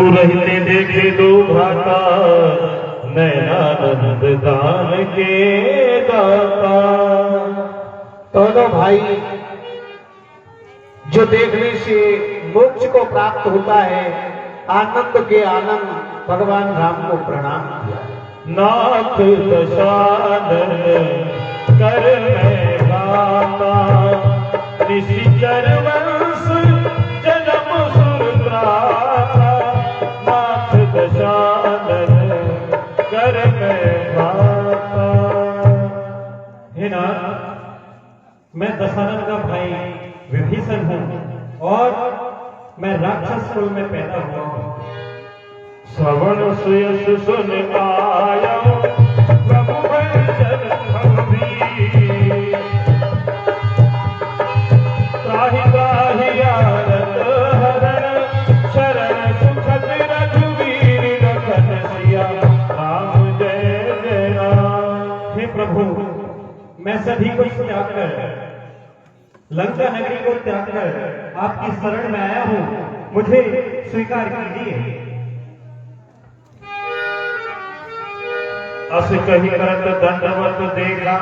रहते देखे दो भ्राता नैनानंद दान के दाता। दोनों भाई जो देखने से मोक्ष को प्राप्त होता है, आनंद के आनंद भगवान राम को प्रणाम किया। नाथ दशानन कर मैं गाता निशिचर वंश जन्म सुत्राता। नाथ दशानन कर मैं गाता। हे नाथ, मैं दशानन का भाई विभीषण हूँ और मैं राक्षस कुल में पैदा हुआ हूँ। श्रवण सुयस सुन आया प्रभु भजन भंगी। त्राहि त्राहि आनंद हरण शरण सुखद रघुवीर लखन सिया राम जय जय राम। हे प्रभु, मैं सभी कुछ त्याग कर लंका नगरी को त्याग कर आपकी शरण में आया हूँ, मुझे स्वीकार कीजिए। अस कही करत दंडवत देखा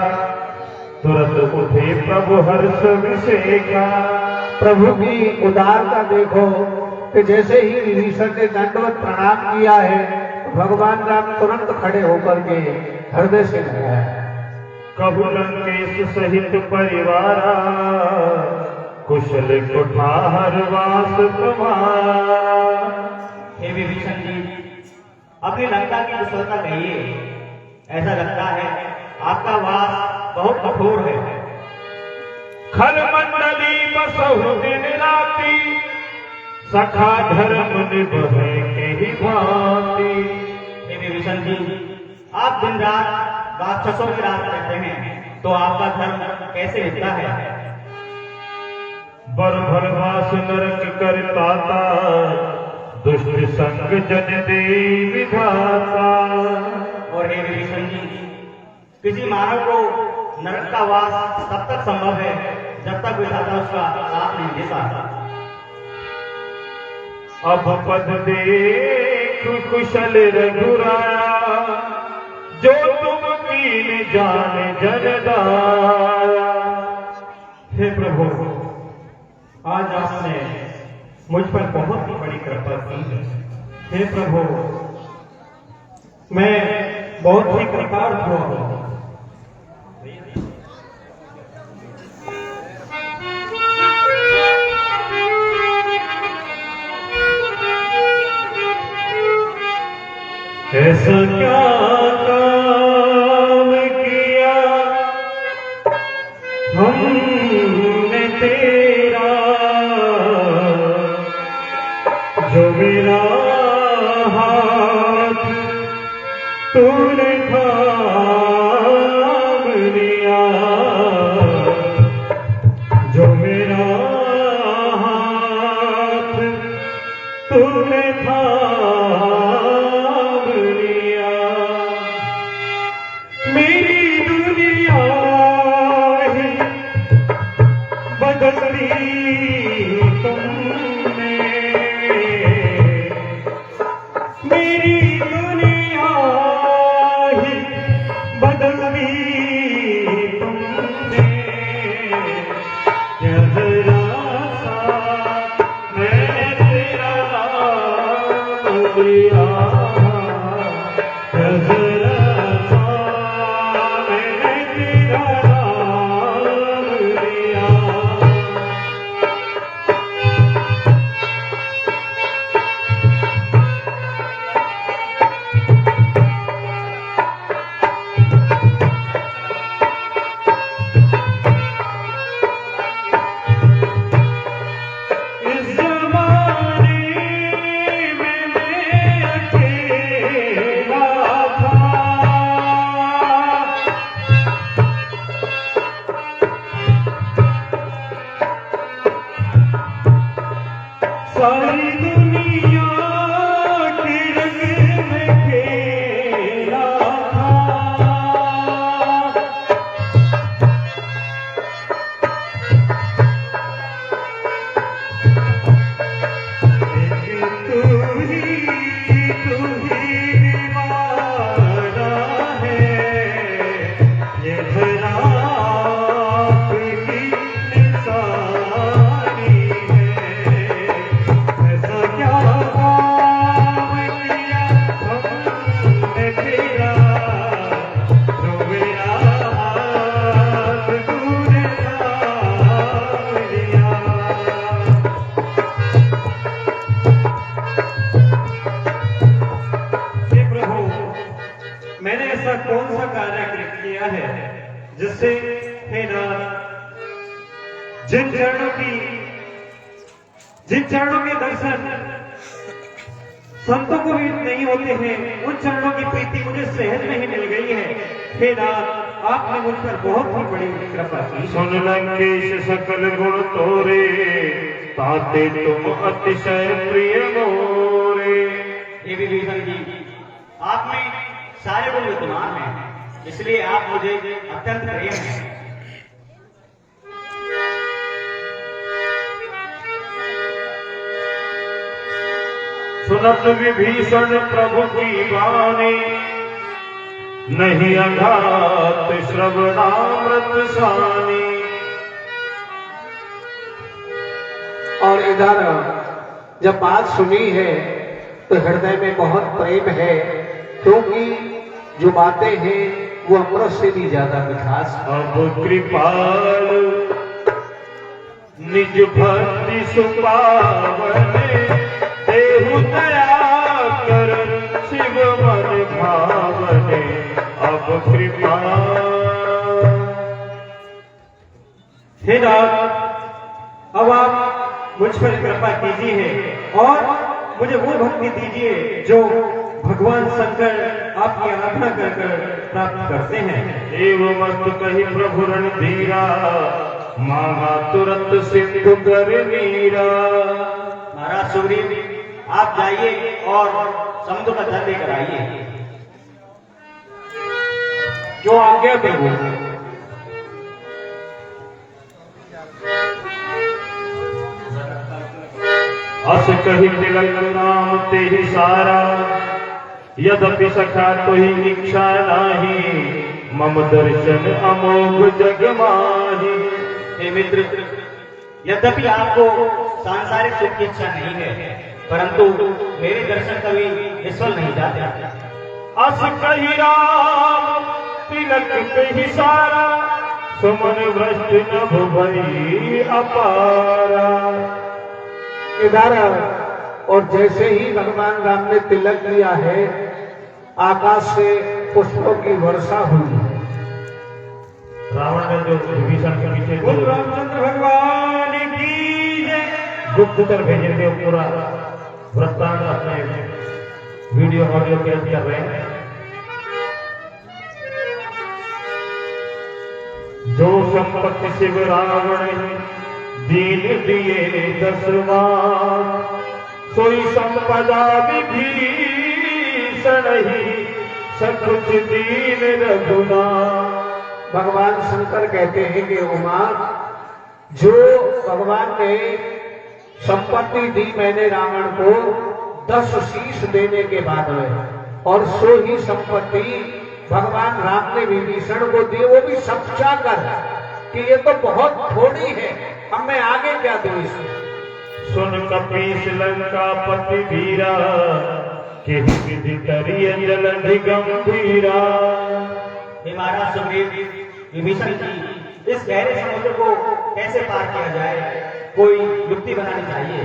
तुरंत उठे प्रभु हर्ष विषेका। प्रभु की उदारता देखो कि जैसे ही विभीषण ने दंडवत प्रणाम किया है, भगवान राम तुरंत खड़े होकर के हृदय से लगाया। कबु लंकेश सहित परिवारा कुशल कुठार वास तुम्हारा। हे विभीषण जी, अपनी लंका की कुशलता कहिए। ऐसा लगता है आपका वास बहुत कठोर है। खल मंडली बसहु दिन राति सखा धर्म निभे के ही भांति। हे विभीषण जी, आप दिन रात राक्षसों की रात रहते हैं, तो आपका धर्म कैसे निभता है? बर भरवास नरक करताता दुष्ट संग जन दे विधाता। और हे विभीषण जी, किसी मानव को नरक का वास तब तक संभव है जब तक विधाता उसका साथ नहीं देता। अब पद देख कुशल रघुराया जो तुम कीन जान जनदाया। हे प्रभु, आज आपने मुझ पर बहुत ही बड़ी कृपा की है। हे प्रभु, मैं बहुत ही कृतार्थ हुआ हूँ। ऐसा क्या काम किया हमने तेरा जो मेरा हाथ तूने थाम लिया। जो मेरा हाथ तूने थाम लिया। मेरी दुनिया ही बदल दी तुमने। मेरी दुनिया ही बदल दी तुमने। जरा सा मैं तेरा नाम लिया। जरा सा मैं तेरा नाम लिया। इस ज़माने में मैं अकेला काम किया हमने तेरा, तो मेरा हाथ तूने थाम लिया। हे प्रभु, मैंने ऐसा कौन सा कार्य किया है जिससे हे नाथ जिन चरणों के दर्शन संतों को भी नहीं होते हैं, उन चरणों की प्रीति मुझे सहज में ही मिल गई है। हे नाथ, आपने मुझ पर बहुत ही बड़ी कृपा की। सुन लंकेश सकल गुण तोरे, ताते तुम अतिशय प्रिय मोरे। हे विभीषण जी, आप में सारे गुण विद्यमान हैं, इसलिए आप मुझे अत्यंत प्रिय हैं। सुनत विभीषण प्रभु की वाणी, नहीं अघात श्रवणामृत सानी। और इधर जब बात सुनी है तो हृदय में बहुत प्रेम है, क्योंकि जो बातें हैं वो अमृत से भी ज्यादा मिठास। अब कृपाल निज भक्ति सुपावने, देहु दया कर शिव मन भावने। अब कृपा हे नाथ, अब आप मुझ पर कृपा कीजिए और मुझे वो भक्ति दीजिए जो भगवान शंकर आपकी आराधना कर प्राप्त करते हैं। एव मत कही प्रभु रणधीरा, मांगा तुरंत सिंधु कर नीरा। महाराज सुग्रीव, आप जाइए और समुद्र का जल लेकर आइए। जो आज्ञा प्रभु। अस कही तिलक नाम ते ही सारा, यद्यपि सखा तो ही इच्छा नाही, मम दर्शन अमोघ जग माही। हे मित्र, यद्यपि आपको सांसारिक सुख की इच्छा नहीं है, परंतु मेरे दर्शन कभी विफल नहीं जाते। अस कही राम तिलक पे ही सारा, सुमन भ्रष्ट नभ भई अपारा। इधर और जैसे ही भगवान राम ने तिलक लिया है, आकाश से पुष्पों की वर्षा हुई है। रावण ने जो विभीषण के पीछे बोल रामचंद्र भगवान की जय। गुप्तचर भेजे थे, पूरा वृत्तांत अपने वीडियो ऑडियो कैद कर रहे हैं। जो संपत्ति शिव रावण दीन दिए दसवां, सोई संपदा विभीषण ही सकुच दीन रघुनाथ। भगवान शंकर कहते हैं कि उमा, जो भगवान ने संपत्ति दी मैंने रावण को 10 शीश देने के बाद में, और सो ही संपत्ति भगवान राम ने विभीषण को दी, वो भी समझा कर कि ये तो बहुत थोड़ी है, अब मैं आगे क्या दूं इसमें। सुन कपीस लंका पति वीरा, के विधि करिय जलधि गंभीरा। हे महाराज सुग्रीव, विभीषण जी, इस गहरे समुद्र को कैसे पार किया जाए, कोई युक्ति बनानी चाहिए।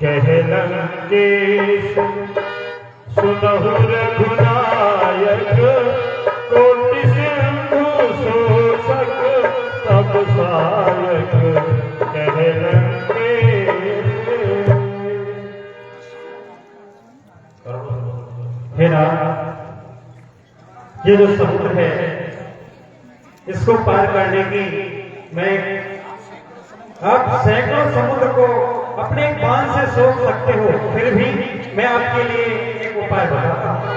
कह लंकेश सुनहु रघुनायक, कोटि सिंधु शोषक तब सायक। कह हे राम, ये जो समुद्र है, इसको पार करने की मैं आप सैकड़ों समुद्र को अपने एक बाण से सोच सकते हो, फिर भी मैं आपके लिए एक उपाय बताता हूं।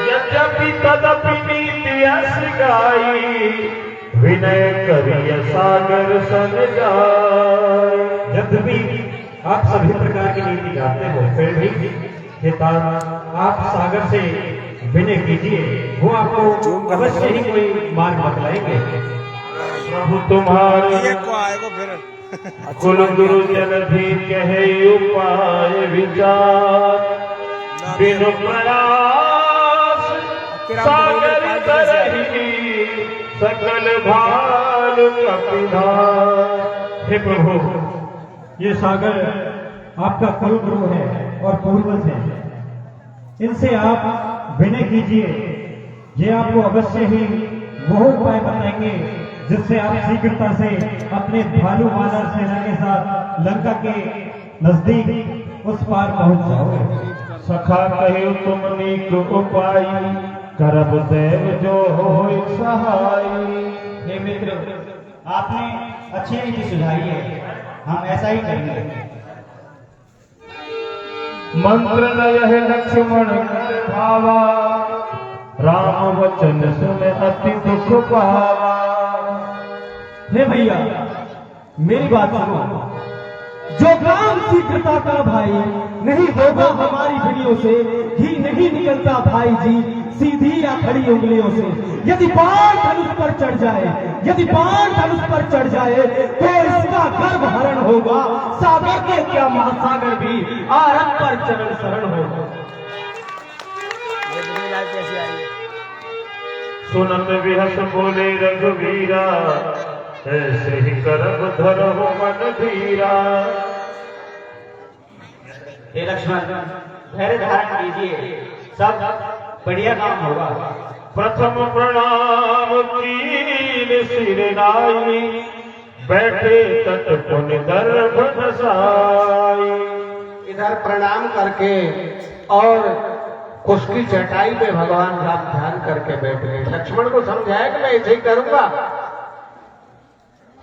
यद्यपि तदपि नीति अस गाई, विनय करिय सागर सन जाय। यद्यपि आप सभी प्रकार की नीति जानते हो, फिर भी हे तात, आप सागर से विनय कीजिए, वो आपको अवश्य ही कोई मार्ग बतलाएंगे। प्रभु तुम्हारे कुल गुरु जन भी कहे उपाय विचार, बिनु प्रयास सागर तरही सकल भार कपिधार। हे प्रभु, ये सागर आपका कुल गुरु है और पूर्वज है, इनसे आप विनय कीजिए। ये आपको अवश्य ही वो उपाय बताएंगे जिससे आप शीघ्रता से अपने भालू वानर सेना के साथ लंका के नजदीक उस पार पहुंच जाओगे। सखा कहे तुम नीक उपाय, करब देव जो हो सहाय। हे मित्र, आपने अच्छी नीति सुझाई है, हम ऐसा ही करेंगे। मंत्र न यह लक्ष्मण कर भावा, राम वचन सुन अति दुख पावा। हे भैया, मेरी बात सुनो। जो काम शीघ्रता का भाई नहीं होगा हमारी भिड़ियों से, ही नहीं निकलता भाई जी सीधी या खड़ी उंगलियों से। यदि बाण धनुष पर चढ़ जाए, यदि बाण धनुष पर चढ़ जाए तो इसका गर्भ हरण होगा। सागर के क्या महासागर भी आरंभ पर चरण शरण होगा। सुनत विहस बोले रघुवीरा, ऐसे ही करब धरहु मन धीरा। हे लक्ष्मण, धैर्य धारण कीजिए, सब बढ़िया काम होगा। प्रथम प्रणाम कीन सिर नाई, बैठे तट पुन दर्भ नसाई। इधर प्रणाम करके और उसकी चटाई पे भगवान राम ध्यान करके बैठ गए। लक्ष्मण को समझाया कि मैं ऐसे ही करूंगा,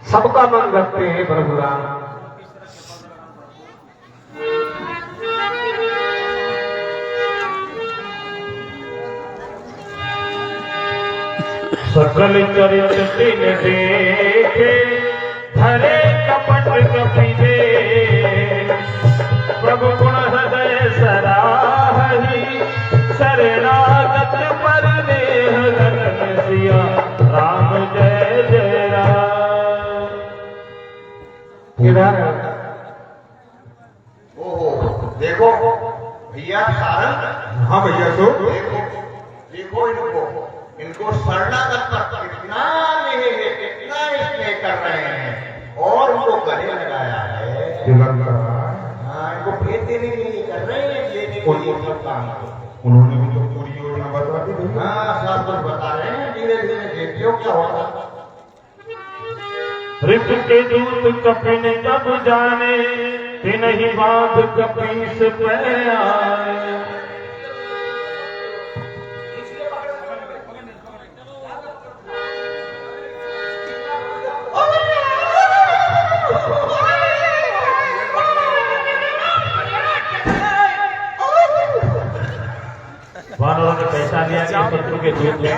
सबका मन रखते हैं प्रभु राम। सकल चरित तिन देखे, धरे कपट कपिदे। प्रभु गुण हृदय सराहि, शरणागत पर देह गगन सिया। राम जय जय राम। इधर ओहो, देखो भैया सारंग। हाँ भैया, तो देखो देखो इनको शरणागत पर कितना स्नेह कर रहे हैं और उनको गले लगाया है। हाँ, इनको भेद देने के लिए कर रहे हैं, लेने के लिए सब काम को। उन्होंने भी तो पूरी योजना बता दी भैया। हाँ, सब कुछ बता रहे हैं, धीरे धीरे देखियो क्या होगा। ऋत के दूत कपिन जब जाने, तिन्हि बाध कपीस पे आए। वानरों ने पैसा लिया कि शत्रु के दूत हैं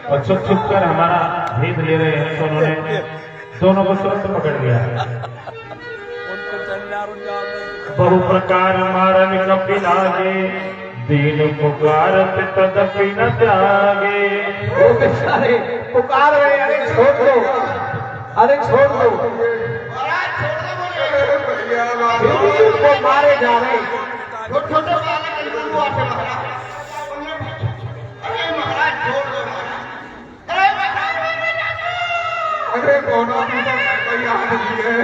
और छुप छुप कर हमारा भेद ले रहे हैं, तो उन्होंने दोनों को तुरंत पकड़ लिया। बहु प्रकार मारन कपि लागे, दीन पुकारत तदपि न त्यागे। वो बेचारे पुकार रहे, अरे छोड़ दो, अरे छोड़ दो, फिर भी उनको मारे जा रहे। छोटे बालक इनको आके मारा। अरे महाराज छोड़ दो महाराज। अरे कौन आदमी तो याद नहीं है।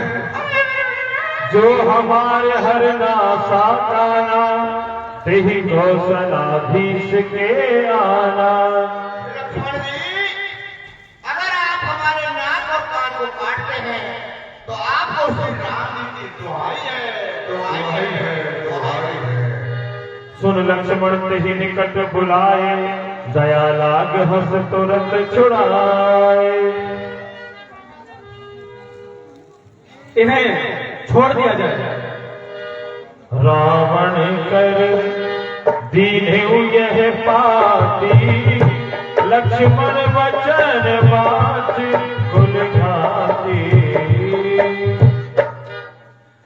जो हमारे हर नासा काना, तेहि कौशलाधीश के आना। लक्ष्मण जी, अगर आप हमारे नाक और कान को काटते हैं तो आपको श्री राम जी की दुहाई है, दुहाई है, दुहाई है। सुन लक्ष्मण तेहि निकट बुलाए, दया लाग हंस तुरंत छुड़ाए। इन्हें छोड़ दिया जाए। रावण कर दीन्हु यह पाती, लक्ष्मण वचन बात कुल घाती।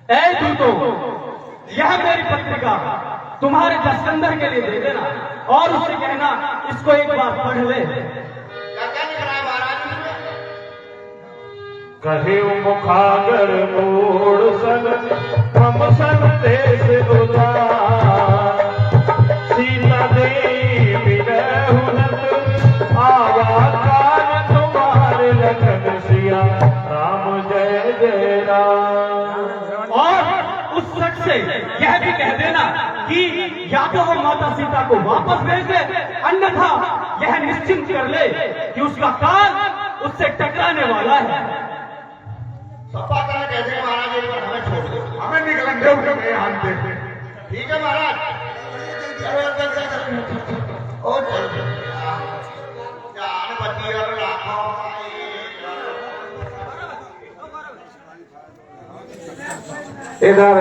ऐ दूतों, यह मेरी पत्रिका तुम्हारे जसकंदर के लिए दे देना और उससे कहना इसको एक बार पढ़ ले। क्या क्या लिख रहा है महाराज इसमें? कहे मुखागर मोड़ सन हम सन देश उदार सीता देवी रहुनत आवाकार तुम्हारे लखन सिया राम जय जय राम। और उस शख्स से यह भी कह देना कि या तो हम माता सीता को वापस भेज दे, अन्यथा यह निश्चिंत कर ले कि उसका काल उससे टकराने वाला है। सपा करना कहते हैं महाराज, एक बार हमें छोड़ दो। हमें निकलन दो, हमें यहाँ दे। ठीक है महाराज, चलो चल ओ चल जान बची और लाखों इधर